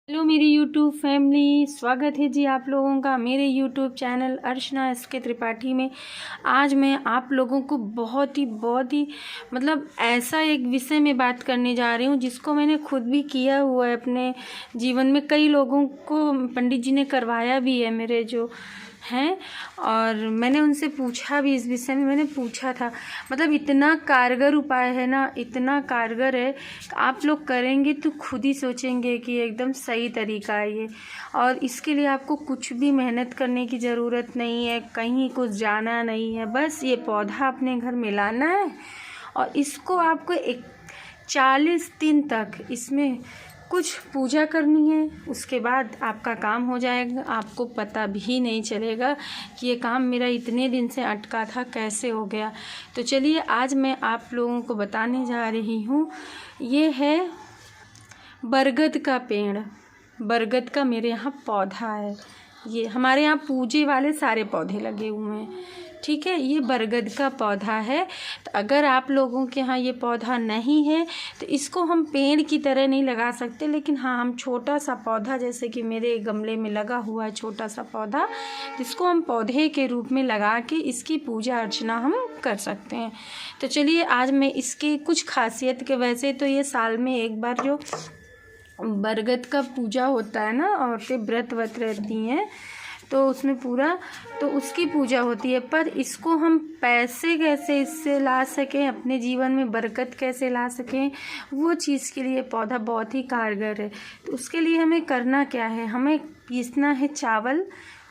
Hello मेरी YouTube family, स्वागत है जी आप लोगों का मेरे यूट्यूब चैनल अर्चना एसके त्रिपाठी में। आज मैं आप लोगों को बहुत ही मतलब ऐसा एक विषय में बात करने जा रही हूँ जिसको मैंने खुद भी किया हुआ है अपने जीवन में। कई लोगों को पंडित जी ने करवाया भी है मेरे जो हैं, और मैंने उनसे पूछा भी इस विषय में। मैंने पूछा था, मतलब इतना कारगर उपाय है ना, इतना कारगर है, आप लोग करेंगे तो खुद ही सोचेंगे कि एकदम सही तरीका है ये। और इसके लिए आपको कुछ भी मेहनत करने की ज़रूरत नहीं है, कहीं कुछ जाना नहीं है, बस ये पौधा अपने घर में लाना है और इसको आपको 40 दिन तक इसमें कुछ पूजा करनी है। उसके बाद आपका काम हो जाएगा, आपको पता भी नहीं चलेगा कि ये काम मेरा इतने दिन से अटका था, कैसे हो गया। तो चलिए आज मैं आप लोगों को बताने जा रही हूँ। ये है बरगद का पेड़, बरगद का मेरे यहाँ पौधा है। ये हमारे यहाँ पूजे वाले सारे पौधे लगे हुए हैं, ठीक है। ये बरगद का पौधा है। तो अगर आप लोगों के यहाँ ये पौधा नहीं है तो इसको हम पेड़ की तरह नहीं लगा सकते, लेकिन हाँ हम छोटा सा पौधा, जैसे कि मेरे गमले में लगा हुआ है छोटा सा पौधा, जिसको हम पौधे के रूप में लगा के इसकी पूजा अर्चना हम कर सकते हैं। तो चलिए आज मैं इसकी कुछ खासियत के, वैसे तो ये साल में एक बार जो बरगद का पूजा होता है ना, औरतें व्रत रहती हैं तो उसमें पूरा तो उसकी पूजा होती है, पर इसको हम पैसे कैसे इससे ला सकें, अपने जीवन में बरकत कैसे ला सकें, वो चीज़ के लिए पौधा बहुत ही कारगर है। तो उसके लिए हमें करना क्या है, हमें पीसना है चावल,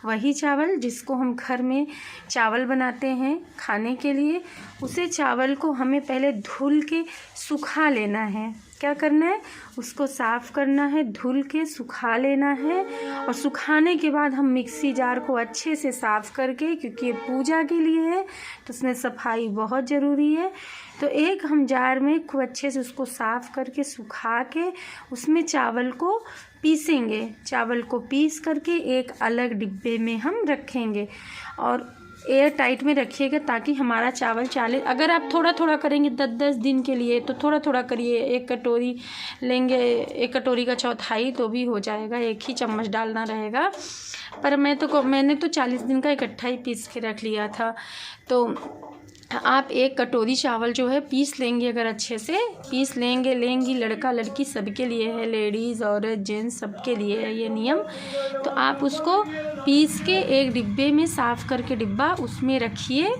वही चावल जिसको हम घर में चावल बनाते हैं खाने के लिए। उसे चावल को हमें पहले धुल के सुखा लेना है। क्या करना है, उसको साफ़ करना है, धुल के सुखा लेना है। और सुखाने के बाद हम मिक्सी जार को अच्छे से साफ़ करके, क्योंकि ये पूजा के लिए है तो उसमें सफाई बहुत ज़रूरी है, तो एक हम जार में खूब अच्छे से उसको साफ़ करके सुखा के उसमें चावल को पीसेंगे। चावल को पीस करके एक अलग डिब्बे में हम रखेंगे और एयर टाइट में रखिएगा, ताकि हमारा चावल चाले। अगर आप थोड़ा थोड़ा करेंगे 10-10 दिन के लिए तो थोड़ा थोड़ा करिए। 1 कटोरी लेंगे, 1 कटोरी का चौथाई तो भी हो जाएगा, 1 ही चम्मच डालना रहेगा। पर मैंने तो 40 दिन का इकट्ठा ही पीस के रख लिया था। तो आप 1 कटोरी चावल जो है पीस लेंगे, अगर अच्छे से पीस लेंगी, लड़का लड़की सबके लिए है, लेडीज़ औरत जेंट्स सबके लिए है ये नियम। तो आप उसको पीस के एक डिब्बे में साफ़ करके डिब्बा उसमें रखिए,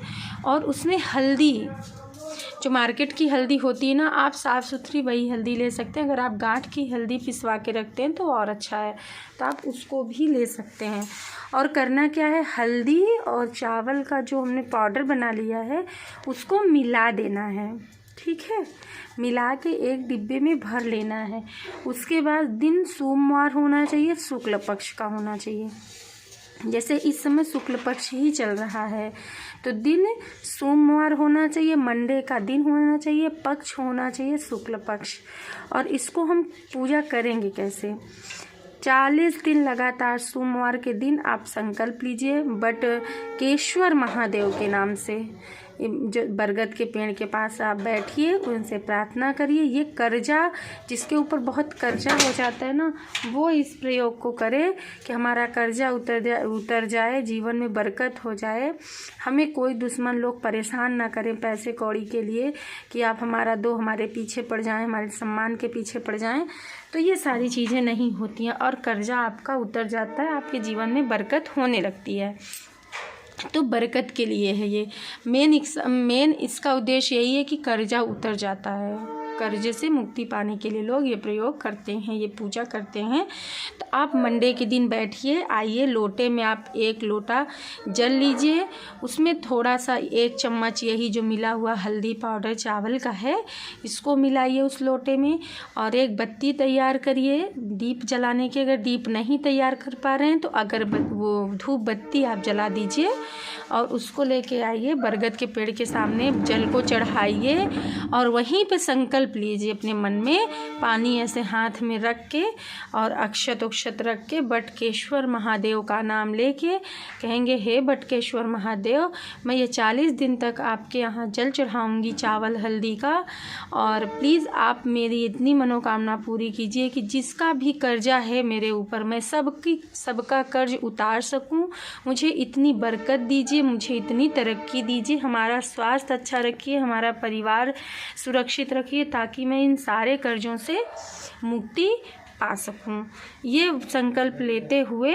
और उसमें हल्दी, जो मार्केट की हल्दी होती है ना, आप साफ़ सुथरी वही हल्दी ले सकते हैं। अगर आप गांठ की हल्दी पिसवा के रखते हैं तो और अच्छा है, तो आप उसको भी ले सकते हैं। और करना क्या है, हल्दी और चावल का जो हमने पाउडर बना लिया है उसको मिला देना है, ठीक है। मिला के एक डिब्बे में भर लेना है। उसके बाद दिन सोमवार होना चाहिए, शुक्ल पक्ष का होना चाहिए। जैसे इस समय शुक्ल पक्ष ही चल रहा है तो दिन सोमवार होना चाहिए, मंडे का दिन होना चाहिए, पक्ष होना चाहिए शुक्ल पक्ष। और इसको हम पूजा करेंगे कैसे, 40 दिन लगातार सोमवार के दिन आप संकल्प लीजिए बटकेश्वर महादेव के नाम से। जो बरगद के पेड़ के पास आप बैठिए, उनसे प्रार्थना करिए। ये कर्जा, जिसके ऊपर बहुत कर्जा हो जाता है ना, वो इस प्रयोग को करे कि हमारा कर्जा उतर जाए, जीवन में बरकत हो जाए, हमें कोई दुश्मन लोग परेशान ना करें पैसे कौड़ी के लिए कि आप हमारा दो, हमारे पीछे पड़ जाएं, हमारे सम्मान के पीछे पड़ जाएं। तो ये सारी चीज़ें नहीं होती हैं और कर्जा आपका उतर जाता है, आपके जीवन में बरकत होने लगती है। तो बरकत के लिए है ये मेन इसका उद्देश्य यही है कि कर्जा उतर जाता है। कर्जे से मुक्ति पाने के लिए लोग ये प्रयोग करते हैं, ये पूजा करते हैं। तो आप मंडे के दिन बैठिए, आइए, लोटे में आप 1 लोटा जल लीजिए, उसमें थोड़ा सा 1 चम्मच यही जो मिला हुआ हल्दी पाउडर चावल का है इसको मिलाइए उस लोटे में, और एक बत्ती तैयार करिए दीप जलाने की। अगर दीप नहीं तैयार कर पा रहे हैं तो अगर वो धूप बत्ती आप जला दीजिए और उसको लेके आइए, बरगद के पेड़ के सामने जल को चढ़ाइए और वहीं पे संकल्प संकल्प लीजिए अपने मन में, पानी ऐसे हाथ में रख के और अक्षत उक्षत रख के बटकेश्वर महादेव का नाम लेके कहेंगे, हे बटकेश्वर महादेव, मैं ये 40 दिन तक आपके यहाँ जल चढ़ाऊँगी चावल हल्दी का, और प्लीज़ आप मेरी इतनी मनोकामना पूरी कीजिए कि जिसका भी कर्जा है मेरे ऊपर मैं सबका कर्ज उतार सकूं। मुझे इतनी बरकत दीजिए, मुझे इतनी तरक्की दीजिए, हमारा स्वास्थ्य अच्छा रखिए, हमारा परिवार सुरक्षित रखिए, ताकि मैं इन सारे कर्जों से मुक्ति पा सकूं। ये संकल्प लेते हुए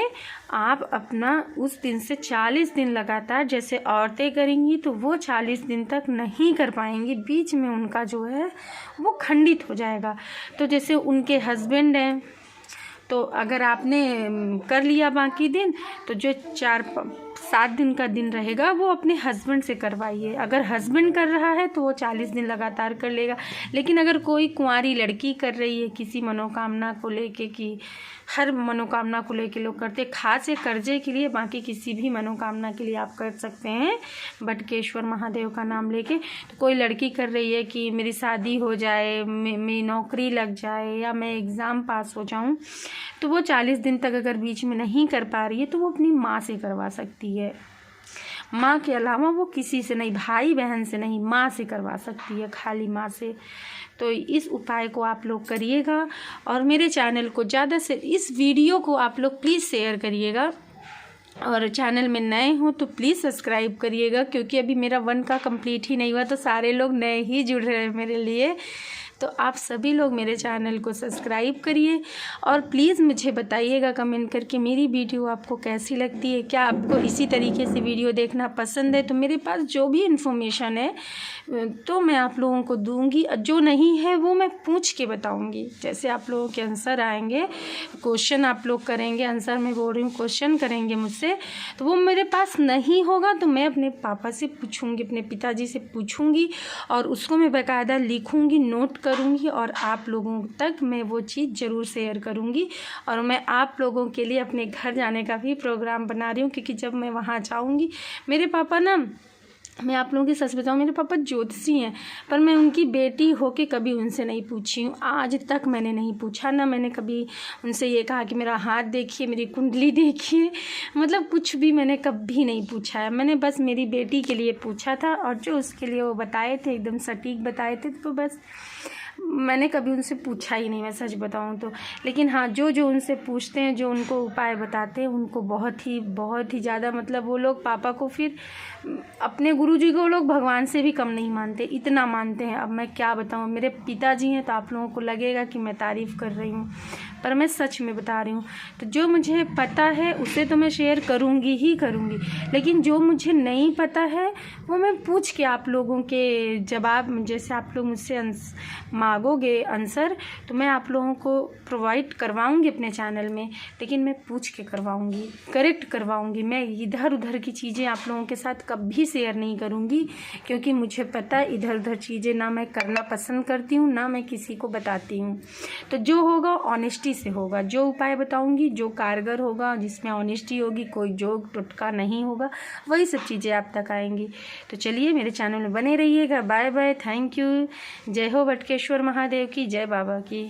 आप अपना उस दिन से 40 दिन लगातार, जैसे औरतें करेंगी तो वो 40 दिन तक नहीं कर पाएंगी, बीच में उनका जो है वो खंडित हो जाएगा। तो जैसे उनके हस्बैंड हैं, तो अगर आपने कर लिया बाकी दिन, तो जो 4-7 दिन का दिन रहेगा वो अपने हस्बैंड से करवाइए। अगर हस्बैंड कर रहा है तो वो 40 दिन लगातार कर लेगा। लेकिन अगर कोई कुंवारी लड़की कर रही है किसी मनोकामना को लेके, कि हर मनोकामना को लेके लोग करते, खास एक कर्जे के लिए, बाकी किसी भी मनोकामना के लिए आप कर सकते हैं बटकेश्वर महादेव का नाम लेके। तो कोई लड़की कर रही है कि मेरी शादी हो जाए, मेरी नौकरी लग जाए, या मैं एग्ज़ाम पास हो जाऊं, तो वो 40 दिन तक अगर बीच में नहीं कर पा रही है तो वो अपनी माँ से करवा सकती है। माँ के अलावा वो किसी से नहीं, भाई बहन से नहीं, माँ से करवा सकती है, खाली माँ से। तो इस उपाय को आप लोग करिएगा, और मेरे चैनल को ज़्यादा से, इस वीडियो को आप लोग प्लीज़ शेयर करिएगा, और चैनल में नए हो तो प्लीज़ सब्सक्राइब करिएगा, क्योंकि अभी मेरा 1 का कंप्लीट ही नहीं हुआ, तो सारे लोग नए ही जुड़ रहे हैं मेरे लिए। तो आप सभी लोग मेरे चैनल को सब्सक्राइब करिए, और प्लीज़ मुझे बताइएगा कमेंट करके मेरी वीडियो आपको कैसी लगती है, क्या आपको इसी तरीके से वीडियो देखना पसंद है। तो मेरे पास जो भी इन्फॉर्मेशन है तो मैं आप लोगों को दूंगी, जो नहीं है वो मैं पूछ के बताऊंगी। जैसे आप लोगों के आंसर आएंगे, क्वेश्चन आप लोग करेंगे, आंसर मैं बोल रही हूँ, क्वेश्चन करेंगे मुझसे, तो वो मेरे पास नहीं होगा तो मैं अपने पापा से पूछूंगी, अपने पिताजी से पूछूंगी, और उसको मैं बाकायदा लिखूंगी, नोट करूंगी, और आप लोगों तक मैं वो चीज़ ज़रूर शेयर करूंगी। और मैं आप लोगों के लिए अपने घर जाने का भी प्रोग्राम बना रही हूँ, क्योंकि जब मैं वहाँ जाऊंगी, मेरे पापा ना, मैं आप लोगों की सच बताऊँ, मेरे पापा ज्योतिषी हैं, पर मैं उनकी बेटी होके कभी उनसे नहीं पूछी हूँ, आज तक मैंने नहीं पूछा। ना मैंने कभी उनसे ये कहा कि मेरा हाथ देखिए, मेरी कुंडली देखिए, मतलब कुछ भी मैंने कभी नहीं पूछा है। मैंने बस मेरी बेटी के लिए पूछा था, और जो उसके लिए वो बताए थे, एकदम सटीक बताए थे, तो बस मैंने कभी उनसे पूछा ही नहीं, मैं सच बताऊं तो। लेकिन हाँ, जो उनसे पूछते हैं, जो उनको उपाय बताते हैं, उनको बहुत ही ज़्यादा, मतलब वो लोग पापा को, फिर अपने गुरुजी को लोग भगवान से भी कम नहीं मानते, इतना मानते हैं। अब मैं क्या बताऊं, मेरे पिताजी हैं, तो आप लोगों को लगेगा कि मैं तारीफ़ कर रही हूँ, पर मैं सच में बता रही हूँ। तो जो मुझे पता है उसे तो मैं शेयर करूँगी ही करूँगी, लेकिन जो मुझे नहीं पता है वो मैं पूछ के आप लोगों के जवाब, जैसे आप लोग मुझसे मांगोगे आंसर, तो मैं आप लोगों को प्रोवाइड करवाऊँगी अपने चैनल में, लेकिन मैं पूछ के करवाऊँगी, करेक्ट करवाऊँगी। मैं इधर उधर की चीज़ें आप लोगों के साथ कभी शेयर नहीं करूँगी, क्योंकि मुझे पता है इधर उधर चीज़ें ना मैं करना पसंद करती हूँ, ना मैं किसी को बताती हूँ। तो जो होगा ऑनेस्टी से होगा, जो उपाय बताऊँगी, जो कारगर होगा, जिसमें ऑनेस्टी होगी, कोई जोक टुटका नहीं होगा, वही सब चीज़ें आप तक आएंगी। तो चलिए, मेरे चैनल में बने रहिएगा। Bye bye, thank you. जय हो बटकेश्वर महादेव की, जय बाबा की।